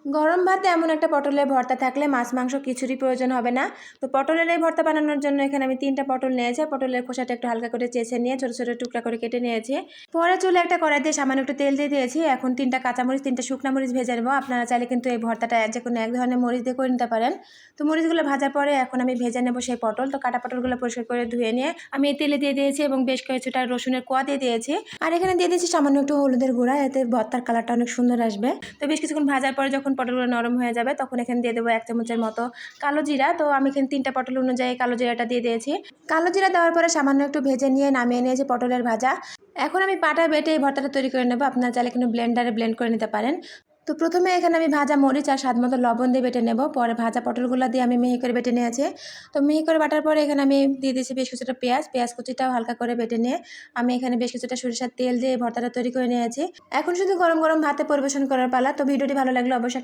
গরম ভাতে এমন একটা পটলের ভর্তা থাকলে মাছ মাংস কিছুরই প্রয়োজন হবে না। তো পটলের এই ভর্তা বানানোর জন্য এখানে আমি 3টা পটল নিয়েছি। পটলের খোসাটা একটু হালকা করে চেঁচে নিয়ে ছোট ছোট টুকরা করে কেটে নিয়েছি। পরে চুলে একটা কড়াই দিয়ে সামান্য একটু তেল দিয়ে দিয়েছি। এখন 3টা কাঁচামরিচ 3টা শুকনা মরিচ ভেজে নেবো। আপনারা চাইলে কিন্তু এই ভর্তাটা যে কোনো এক ধরনের মরিচ দিয়ে করে নিতে পারেন। তো মরিচগুলো ভাজার পরে এখন আমি ভেজে নেবো সেই পটল। তো কাটা পটলগুলো পরিষ্কার করে ধুয়ে নিয়ে আমি এই তেলে দিয়ে দিয়েছি এবং বেশ কিছুটা রসুনের কোয়া দিয়ে দিয়েছি। আর এখানে দিয়ে দিয়েছি সামান্য একটু হলুদের গুঁড়া, এতে ভর্তার কালারটা অনেক সুন্দর আসবে। তো বেশ কিছুক্ষণ ভাজার পরে যখন পটলগুলো নরম হয়ে যাবে তখন এখানে দিয়ে দেবো 1 চামচের মতো কালো জিরা। তো আমি এখানে 3টা পটল অনুযায়ী কালো জিরাটা দিয়ে দিয়েছি। কালো জিরা দেওয়ার পরে সামান্য একটু ভেজে নিয়ে নামিয়ে নিয়েছি পটলের ভাজা। এখন আমি পাটা বেটে এই ভর্তাটা তৈরি করে নেবো। আপনারা চাইলে কিন্তু ব্লেন্ডারে ব্লেন্ড করে নিতে পারেন। তো প্রথমে এখানে আমি ভাজা মরিচ আর স্বাদ মতো লবণ দিয়ে বেটে নেব। পরে ভাজা পটলগুলো দিয়ে আমি মিহি করে বেটে নিয়েছি। তো মিহি করে বাটার পরে এখানে আমি দিয়ে দিয়েছি বেশ কিছুটা পেঁয়াজ কুচিটাও হালকা করে বেটে নিয়ে আমি এখানে বেশ কিছুটা সরিষার তেল দিয়ে ভর্তাটা তৈরি করে নিয়েছি। এখন শুধু গরম গরম ভাতে পরিবেশন করার পালা। তো ভিডিওটি ভালো লাগলে অবশ্যই